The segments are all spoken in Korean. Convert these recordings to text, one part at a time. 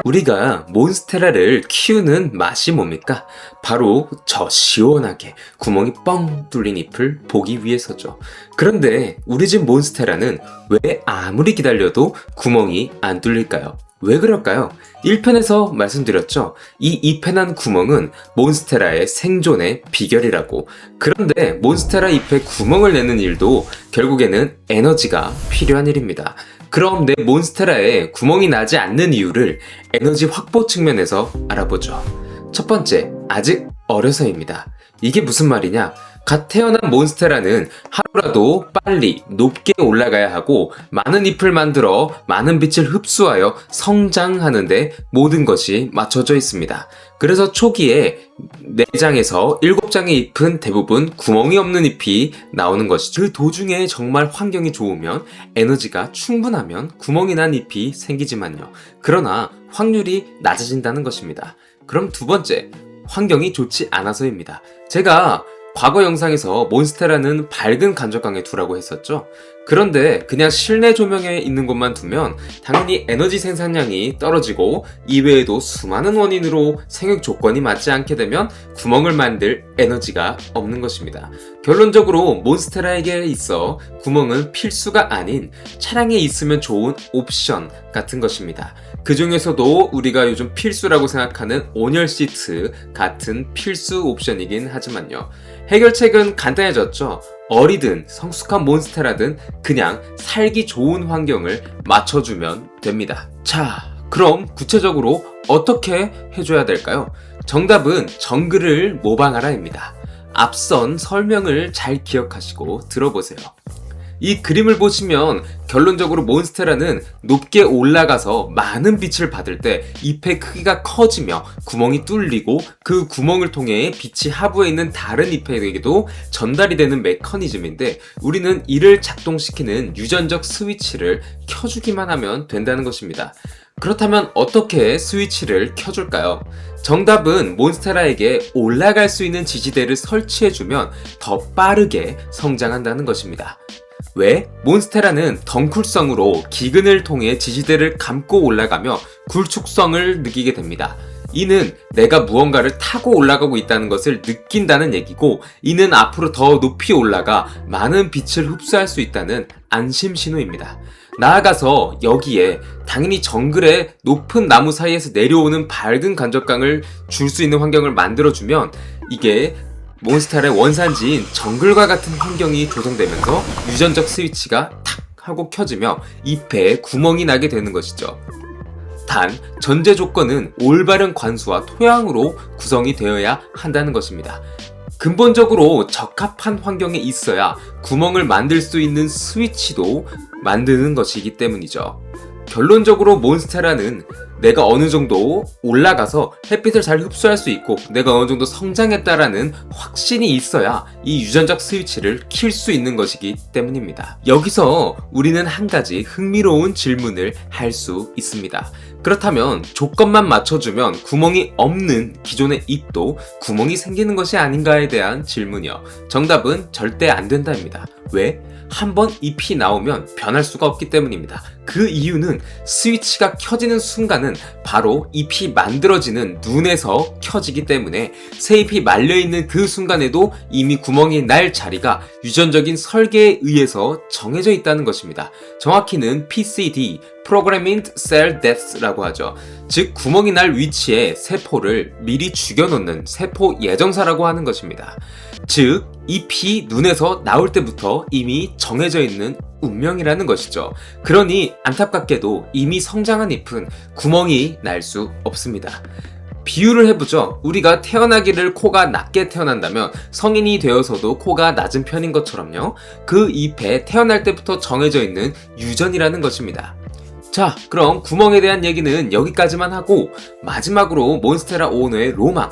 우리가 몬스테라를 키우는 맛이 뭡니까? 바로 저 시원하게 구멍이 뻥 뚫린 잎을 보기 위해서죠. 그런데 우리 집 몬스테라는 왜 아무리 기다려도 구멍이 안 뚫릴까요? 왜 그럴까요? 1편에서 말씀드렸죠. 이 잎에 난 구멍은 몬스테라의 생존의 비결이라고. 그런데 몬스테라 잎에 구멍을 내는 일도 결국에는 에너지가 필요한 일입니다. 그럼 내 몬스테라에 구멍이 나지 않는 이유를 에너지 확보 측면에서 알아보죠. 첫 번째, 아직 어려서입니다. 이게 무슨 말이냐? 갓 태어난 몬스테라는 하루라도 빨리 높게 올라가야 하고 많은 잎을 만들어 많은 빛을 흡수하여 성장하는데 모든 것이 맞춰져 있습니다. 그래서 초기에 4장에서 7장의 잎은 대부분 구멍이 없는 잎이 나오는 것이죠. 그 도중에 정말 환경이 좋으면 에너지가 충분하면 구멍이 난 잎이 생기지만요. 그러나 확률이 낮아진다는 것입니다. 그럼 두 번째, 환경이 좋지 않아서입니다. 제가 과거 영상에서 몬스테라는 밝은 간접광에 두라고 했었죠. 그런데 그냥 실내 조명에 있는 곳만 두면 당연히 에너지 생산량이 떨어지고 이외에도 수많은 원인으로 생육 조건이 맞지 않게 되면 구멍을 만들 에너지가 없는 것입니다. 결론적으로 몬스테라에게 있어 구멍은 필수가 아닌 차량에 있으면 좋은 옵션 같은 것입니다. 그 중에서도 우리가 요즘 필수라고 생각하는 온열 시트 같은 필수 옵션이긴 하지만요. 해결책은 간단해졌죠. 어리든 성숙한 몬스테라든 그냥 살기 좋은 환경을 맞춰주면 됩니다. 자, 그럼 구체적으로 어떻게 해줘야 될까요? 정답은 정글을 모방하라입니다. 앞선 설명을 잘 기억하시고 들어보세요. 이 그림을 보시면 결론적으로 몬스테라는 높게 올라가서 많은 빛을 받을 때 잎의 크기가 커지며 구멍이 뚫리고 그 구멍을 통해 빛이 하부에 있는 다른 잎에게도 전달이 되는 메커니즘인데 우리는 이를 작동시키는 유전적 스위치를 켜주기만 하면 된다는 것입니다. 그렇다면 어떻게 스위치를 켜줄까요? 정답은 몬스테라에게 올라갈 수 있는 지지대를 설치해주면 더 빠르게 성장한다는 것입니다. 왜? 몬스테라는 덩쿨성으로 기근을 통해 지지대를 감고 올라가며 굴축성을 느끼게 됩니다. 이는 내가 무언가를 타고 올라가고 있다는 것을 느낀다는 얘기고 이는 앞으로 더 높이 올라가 많은 빛을 흡수할 수 있다는 안심 신호입니다. 나아가서 여기에 당연히 정글의 높은 나무 사이에서 내려오는 밝은 간접광을 줄 수 있는 환경을 만들어주면 이게 몬스테라의 원산지인 정글과 같은 환경이 조성되면서 유전적 스위치가 탁 하고 켜지며 잎에 구멍이 나게 되는 것이죠. 단, 전제 조건은 올바른 관수와 토양으로 구성이 되어야 한다는 것입니다. 근본적으로 적합한 환경에 있어야 구멍을 만들 수 있는 스위치도 만드는 것이기 때문이죠. 결론적으로 몬스테라는 내가 어느 정도 올라가서 햇빛을 잘 흡수할 수 있고 내가 어느 정도 성장했다라는 확신이 있어야 이 유전적 스위치를 킬 수 있는 것이기 때문입니다. 여기서 우리는 한 가지 흥미로운 질문을 할 수 있습니다. 그렇다면 조건만 맞춰주면 구멍이 없는 기존의 잎도 구멍이 생기는 것이 아닌가에 대한 질문이요. 정답은 절대 안 된다입니다. 왜? 한번 잎이 나오면 변할 수가 없기 때문입니다. 그 이유는 스위치가 켜지는 순간은 바로 잎이 만들어지는 눈에서 켜지기 때문에 새 잎이 말려있는 그 순간에도 이미 구멍이 날 자리가 유전적인 설계에 의해서 정해져 있다는 것입니다. 정확히는 PCD, Programmed Cell Death라고 하죠. 즉 구멍이 날 위치에 세포를 미리 죽여놓는 세포 예정사라고 하는 것입니다. 즉 잎이 눈에서 나올 때부터 이미 정해져 있는 운명이라는 것이죠. 그러니 안타깝게도 이미 성장한 잎은 구멍이 날 수 없습니다. 비유를 해보죠. 우리가 태어나기를 코가 낮게 태어난다면 성인이 되어서도 코가 낮은 편인 것처럼요. 그 잎에 태어날 때부터 정해져 있는 유전이라는 것입니다. 자, 그럼 구멍에 대한 얘기는 여기까지만 하고 마지막으로 몬스테라 오너의 로망,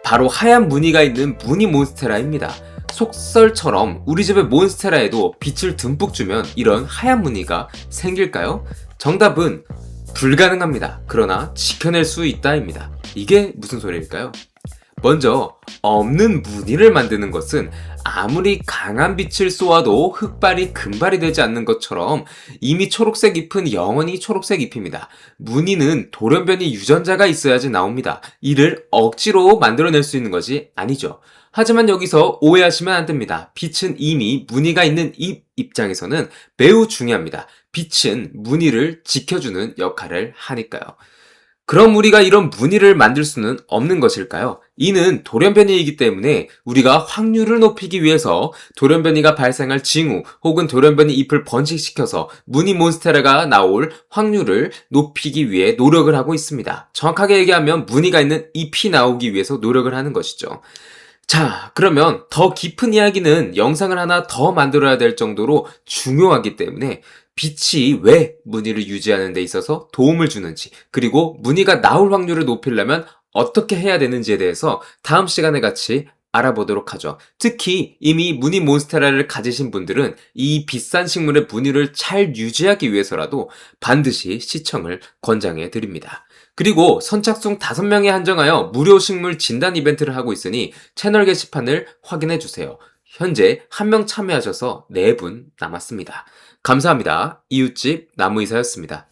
바로 하얀 무늬가 있는 무늬 몬스테라입니다. 속설처럼 우리 집의 몬스테라에도 빛을 듬뿍 주면 이런 하얀 무늬가 생길까요? 정답은 불가능합니다. 그러나 지켜낼 수 있다입니다. 이게 무슨 소리일까요? 먼저 없는 무늬를 만드는 것은 아무리 강한 빛을 쏘아도 흑발이 금발이 되지 않는 것처럼 이미 초록색 잎은 영원히 초록색 잎입니다. 무늬는 돌연변이 유전자가 있어야지 나옵니다. 이를 억지로 만들어낼 수 있는 것이 아니죠. 하지만 여기서 오해하시면 안 됩니다. 빛은 이미 무늬가 있는 잎 입장에서는 매우 중요합니다. 빛은 무늬를 지켜주는 역할을 하니까요. 그럼 우리가 이런 무늬를 만들 수는 없는 것일까요? 이는 돌연변이이기 때문에 우리가 확률을 높이기 위해서 돌연변이가 발생할 징후 혹은 돌연변이 잎을 번식시켜서 무늬 몬스테라가 나올 확률을 높이기 위해 노력을 하고 있습니다. 정확하게 얘기하면 무늬가 있는 잎이 나오기 위해서 노력을 하는 것이죠. 자, 그러면 더 깊은 이야기는 영상을 하나 더 만들어야 될 정도로 중요하기 때문에 빛이 왜 무늬를 유지하는 데 있어서 도움을 주는지, 그리고 무늬가 나올 확률을 높이려면 어떻게 해야 되는지에 대해서 다음 시간에 같이 알아보도록 하죠. 특히 이미 무늬 몬스테라를 가지신 분들은 이 비싼 식물의 무늬를 잘 유지하기 위해서라도 반드시 시청을 권장해 드립니다. 그리고 선착순 5명에 한정하여 무료 식물 진단 이벤트를 하고 있으니 채널 게시판을 확인해 주세요. 현재 1명 참여하셔서 4분 남았습니다. 감사합니다. 이웃집 나무의사였습니다.